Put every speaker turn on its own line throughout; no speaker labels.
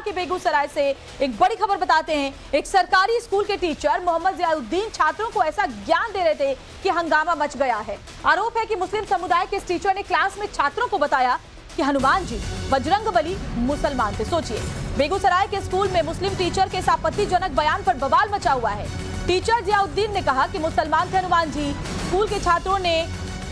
के बेगूसराय से एक बड़ी खबर बताते हैं। एक सरकारी स्कूल के टीचर मोहम्मद जियाउद्दीन छात्रों को ऐसा ज्ञान दे रहे थे कि हंगामा मच गया है। आरोप है कि मुस्लिम समुदाय के इस टीचर ने क्लास में छात्रों को बताया कि हनुमान जी बजरंगबली मुसलमान थे। सोचिए, बेगूसराय के स्कूल में मुस्लिम टीचर के इस आपत्तिजनक बयान पर बवाल मचा हुआ है। टीचर जियाउद्दीन ने कहा कि मुसलमान थे हनुमान जी। स्कूल के छात्रों ने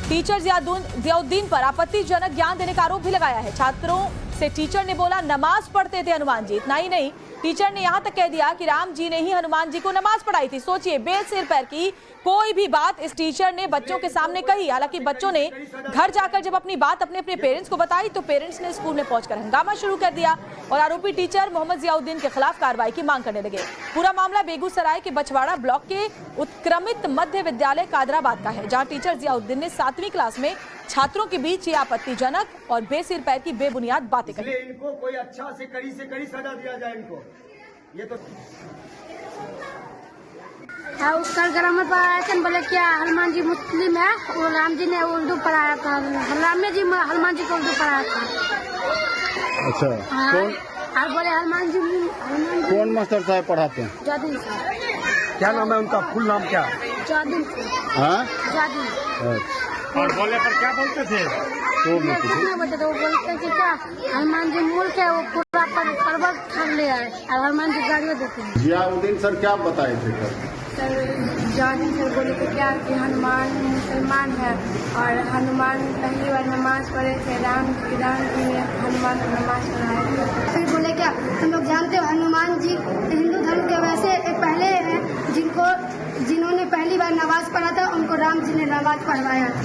टीचर जियाउद्दीन पर आपत्तिजनक ज्ञान देने का आरोप भी लगाया है। छात्रों से टीचर ने बोला नमाज पढ़ते थे हनुमान जी। इतना ही नहीं, टीचर ने यहां तक कह दिया कि राम जी ने ही हनुमान जी को नमाज पढ़ाई थी। सोचिए, बेसिर पैर की कोई भी बात इस टीचर ने बच्चों के सामने कही। हालांकि बच्चों ने घर जाकर जब अपनी बात अपने पेरेंट्स को बताई तो पेरेंट्स ने स्कूल में पहुंचकर हंगामा शुरू कर दिया और आरोपी टीचर मोहम्मद जियाउद्दीन के खिलाफ कार्रवाई की मांग करने लगे। पूरा मामला बेगूसराय के बछवाड़ा ब्लॉक के उत्क्रमित मध्य विद्यालय कादराबाद का है, जहां टीचर जियाउद्दीन ने 7वीं क्लास में छात्रों के बीच ये आपत्तिजनक और बेसिर पैर की बेबुनियाद बातें कही।
इनको कोई अच्छा से कड़ी सजा दिया जाए इनको। ये तो
उसका ग्रामर पढ़ाया था, बोले क्या हनुमान जी मुस्लिम है और राम जी ने उर्दू पढ़ाया था। राम जी हनुमान जी को उर्दू पढ़ाया था।
अच्छा, कौन?
और बोले हनुमान जी
कौन मास्टर साहब पढ़ाते हैं?
जादिन साहब।
क्या नाम है उनका? फुल नाम क्या?
जादिन।
हाँ,
जादिन।
और बोले पर क्या बोलते थे?
तो मैं
बोलते थे, वो बोलते कि क्या हनुमान जी मुल्क है, वो पूरा पर्वत कर लिया है और हनुमान जी गाड़ियाँ देते हैं।
जियाउद्दीन सर क्या बताए थे
सर? जादिन सर बोले कि क्या कि हनुमान मुसलमान है और हनुमान पहली बार नमाज पढ़े थे। राम जी ने हनुमान को नमाज पढ़ाई। फिर बोले क्या तुम लोग जानते हो हनुमान जी हिंदू धर्म के वैसे एक पहले हैं जिन्होंने पहली बार नमाज पढ़ा था, उनको राम जी ने नमाज पढ़वाया था।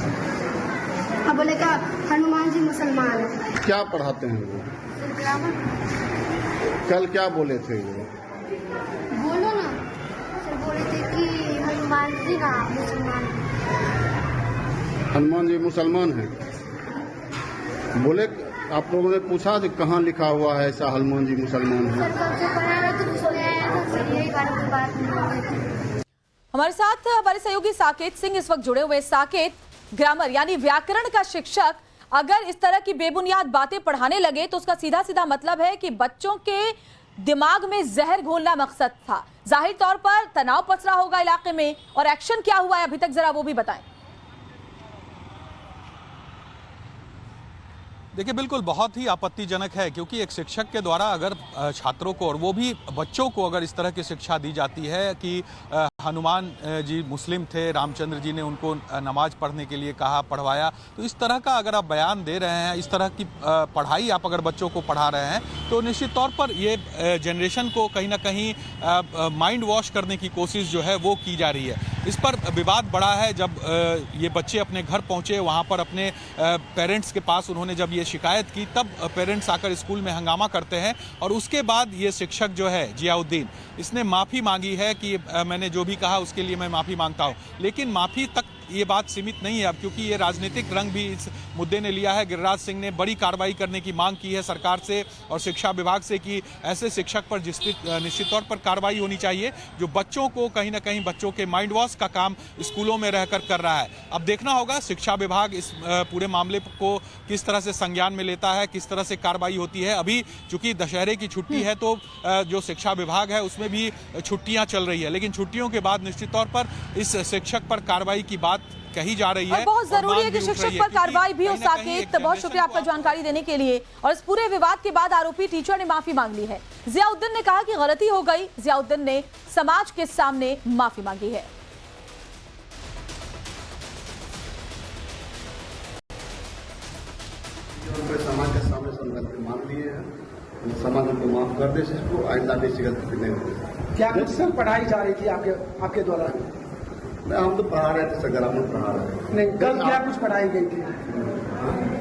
अब बोले क्या हनुमान जी मुसलमान है।
क्या पढ़ाते हैं वो? कल क्या बोले थे वो?
बोलो ना सर। बोले थे कि हनुमान जी ना मुसलमान।
हनुमान जी मुसलमान हैं। बोले आप लोगों ने पूछा कि कहाँ लिखा हुआ है ऐसा हनुमान जी मुसलमान है?
हमारे साथ हमारे सहयोगी साकेत सिंह इस वक्त जुड़े हुए। साकेत, ग्रामर यानी व्याकरण का शिक्षक अगर इस तरह की बेबुनियाद बातें पढ़ाने लगे तो उसका सीधा सीधा मतलब है कि बच्चों के दिमाग में जहर घोलना मकसद था। जाहिर तौर पर तनाव पसरा होगा इलाके में, और एक्शन क्या हुआ है अभी तक जरा वो भी बताएं।
देखिए, बिल्कुल बहुत ही आपत्तिजनक है, क्योंकि एक शिक्षक के द्वारा अगर छात्रों को और वो भी बच्चों को अगर इस तरह की शिक्षा दी जाती है कि हनुमान जी मुस्लिम थे, रामचंद्र जी ने उनको नमाज पढ़ने के लिए कहा, पढ़वाया, तो इस तरह का अगर आप बयान दे रहे हैं, इस तरह की पढ़ाई आप अगर बच्चों को पढ़ा रहे हैं, तो निश्चित तौर पर ये जनरेशन को कहीं ना कहीं माइंड वॉश करने की कोशिश जो है वो की जा रही है। इस पर विवाद बढ़ा है जब ये बच्चे अपने घर पहुँचे, वहाँ पर अपने पेरेंट्स के पास उन्होंने जब ये शिकायत की, तब पेरेंट्स आकर स्कूल में हंगामा करते हैं और उसके बाद ये शिक्षक जो है जियाउद्दीन, इसने माफ़ी मांगी है कि मैंने जो भी कहा उसके लिए मैं माफ़ी मांगता हूँ। लेकिन माफ़ी तक ये बात सीमित नहीं है अब, क्योंकि ये राजनीतिक रंग भी इस मुद्दे ने लिया है। गिरिराज सिंह ने बड़ी कार्रवाई करने की मांग की है सरकार से और शिक्षा विभाग से कि ऐसे शिक्षक पर निश्चित तौर पर कार्रवाई होनी चाहिए जो बच्चों को कहीं ना कहीं बच्चों के माइंड वॉश का काम स्कूलों में रहकर कर रहा है। अब देखना होगा शिक्षा विभाग इस पूरे मामले को किस तरह से संज्ञान में लेता है, किस तरह से कार्रवाई होती है। अभी चूंकि दशहरे की छुट्टी है तो जो शिक्षा विभाग है उसमें भी छुट्टियां चल रही है, लेकिन छुट्टियों के बाद निश्चित तौर पर इस शिक्षक पर कार्रवाई की बात कही जा रही है।
और बहुत जरूरी है कि शिक्षक पर कार्रवाई भी हो। साकेत, बहुत शुक्रिया आपका जानकारी देने के लिए। और इस पूरे विवाद के बाद आरोपी टीचर ने माफी मांग ली है। जियाउद्दीन ने कहा कि गलती हो गई। जियाउद्दीन ने समाज के सामने माफी मांगी है।
समाज के सामने गलती मान लिए हैं, समाज उनको माफ कर दे, इसको आइंदा ऐसी गलती नहीं होगी।
क्या कुछ पढ़ाई जा रही थी आपके द्वारा?
हम तो पढ़ा रहे थे, ग्रामर पढ़ा रहे थे।
नहीं, कल क्या कुछ पढ़ाई गई थी?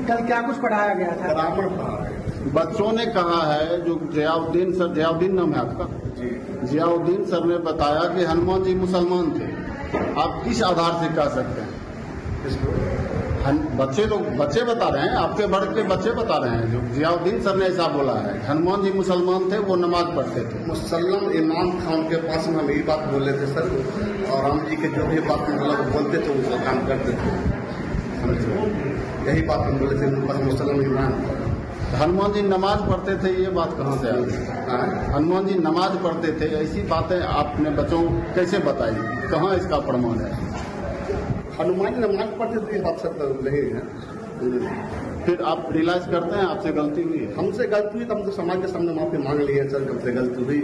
कल क्या कुछ पढ़ाया गया था?
ग्रामर पढ़ा रहे थे। बच्चों ने कहा है, जो जियाउद्दीन सर, जियाउद्दीन नाम है आपका जी, जियाउद्दीन सर ने बताया कि हनुमान जी मुसलमान थे। आप किस आधार से कह सकते हैं इसको? बच्चे बता रहे हैं, आपके वर्ग के बच्चे बता रहे हैं। जो जियाउद्दीन सर ने ऐसा बोला है, हनुमान जी मुसलमान थे, वो नमाज पढ़ते थे। मुसलमान इमाम था उनके पास में, हम यही बात बोले थे सर, और राम जी के जो भी बात मतलब बोलते थे उसका काम करते थे, यही बात हम बोले थे। मुसलमान इमाम हनुमान जी नमाज पढ़ते थे, ये बात कहाँ से आई? हनुमान जी नमाज पढ़ते थे, ऐसी बातें आपने बच्चों को कैसे बताई? कहाँ इसका प्रमाण है?
हनुमान जी नमाज पढ़ते थे, ये बात सब नहीं है।
फिर आप रियलाइज करते हैं आपसे गलती हुई है?
हमसे गलती हुई तो हम तो समाज के सामने माफी मांग ली है सर, हमसे गलती हुई।